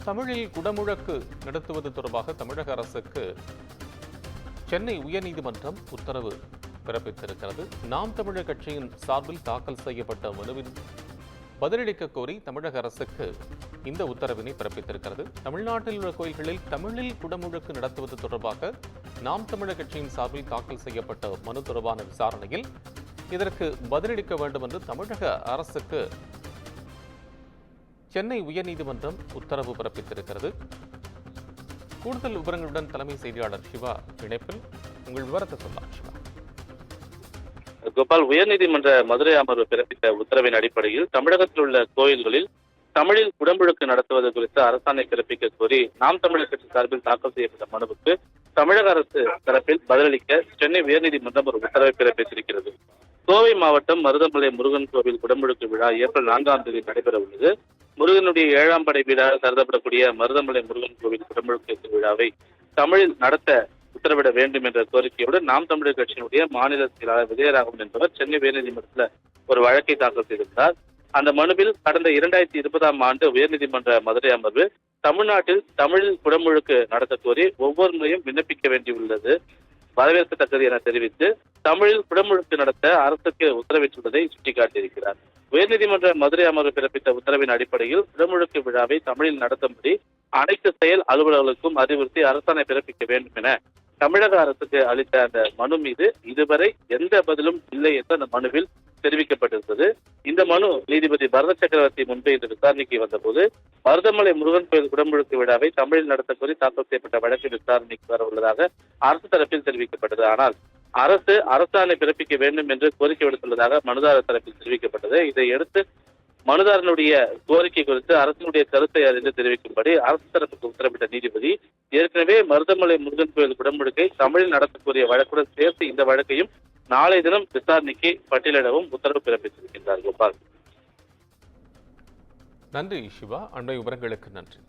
தமிழில் குடமுழக்கு நடத்துவது தொடர்பாக தமிழக அரசுக்கு சென்னை உயர்நீதிமன்றம் உத்தரவு பிறப்பித்திருக்கிறது. நாம் தமிழர் கட்சியின் சார்பில் தாக்கல் செய்யப்பட்ட மனுவின் பதிலளிக்க கோரி தமிழக அரசுக்கு இந்த உத்தரவினை பிறப்பித்திருக்கிறது. தமிழ்நாட்டில் உள்ள கோயில்களில் தமிழில் குடமுழக்கு நடத்துவது தொடர்பாக நாம் தமிழர் கட்சியின் சார்பில் தாக்கல் செய்யப்பட்ட மனு தொடர்பான விசாரணையில் இதற்கு பதிலளிக்க வேண்டும் என்று தமிழக அரசுக்கு சென்னை உயர்நீதிமன்றம் உத்தரவு பிறப்பித்திருக்கிறது. கூடுதல் விவரங்களுடன் தலைமை செய்தியாளர் சிவா இணைப்பில். உங்கள் விவரத்தை சொல்லலாம் சிவா. கோபால், உயர்நீதிமன்ற மதுரை அமர்வு பிறப்பித்த உத்தரவின் அடிப்படையில் தமிழகத்தில் உள்ள கோயில்களில் தமிழில் குடமுழுக்கு நடத்துவது குறித்து அரசாணை பிறப்பிக்க கோரி நாம் தமிழர் கட்சி சார்பில் தாக்கல் செய்யப்பட்ட மனுவுக்கு தமிழக அரசு தரப்பில் பதிலளிக்க சென்னை உயர்நீதிமன்றம் ஒரு உத்தரவை பிறப்பித்திருக்கிறது. கோவை மாவட்டம் மருதமலை முருகன் கோவில் குடமுழுக்கு விழா ஏப்ரல் 4ஆம் தேதி நடைபெற உள்ளது. முருகனுடைய 7ஆம் படை வீடாக கருதப்படக்கூடிய மருதமலை முருகன் கோவில் குடமுழுக்கு விழாவை தமிழில் நடத்த உத்தரவிட வேண்டும் என்ற கோரிக்கையோடு நாம் தமிழர் கட்சியினுடைய மாநில செயலாளர் விஜயராகவன் என்பவர் சென்னை உயர்நீதிமன்றத்தில் ஒரு வழக்கை தாக்கல் செய்திருந்தார். அந்த மனுவில் கடந்த 2020ஆம் ஆண்டு உயர்நீதிமன்ற மதுரை அமர்வு தமிழ்நாட்டில் தமிழில் குடமுழுக்கு நடத்த கோரி ஒவ்வொரு முறையும் விண்ணப்பிக்க வேண்டியுள்ளது வரவேற்கத்தக்கது என தெரிவித்து தமிழில் குடமுழுக்கு நடத்த அரசுக்கு உத்தரவிட்டுள்ளதை சுட்டிக்காட்டியிருக்கிறார். உயர்நீதிமன்ற மதுரை அமர்வு பிறப்பித்த உத்தரவின் அடிப்படையில் குடமுழுக்கு விழாவை தமிழில் நடத்தும்படி அனைத்து செயல் அலுவலர்களுக்கும் அறிவுறுத்தி அரசாணை பிறப்பிக்க வேண்டும் என தமிழக அரசுக்கு அளித்த அந்த மனு மீது இதுவரை எந்த பதிலும் இல்லை என்று அந்த மனுவில் தெரிவிக்கப்பட்டிருந்தது. இந்த மனு நீதிபதி பரத சக்கரவர்த்தி முன்பு இன்று விசாரணைக்கு வந்தபோது மருதமலை முருகன் கோயில் குடமுழுக்கு விழாவை தமிழில் நடத்த கோரி தாக்கல் செய்யப்பட்ட வழக்கு விசாரணைக்கு வர உள்ளதாக அரசு தரப்பில் தெரிவிக்கப்பட்டது. ஆனால் அரசு அரசாணை பிறப்பிக்க வேண்டும் என்று கோரிக்கை விடுத்துள்ளதாக மனுதாரர் தரப்பில் தெரிவிக்கப்பட்டது. இதையடுத்து மனுதாரனுடைய கோரிக்கை குறித்து அரசினுடைய கருத்தை அறிந்து தெரிவிக்கும்படி அரசு தரப்புக்கு உத்தரவிட்ட நீதிபதி ஏற்கனவே மருதமலை முருகன் கோயில் குடமுழுக்கை தமிழில் நடத்தக்கூடிய வழக்குடன் சேர்த்து இந்த வழக்கையும் நாளை தினம் விசாரணைக்கு பட்டியலிடவும் உத்தரவு பிறப்பித்திருக்கின்றார். கோபால், நன்றி சிவா. அண்மை விவரங்களுக்கு நன்றி.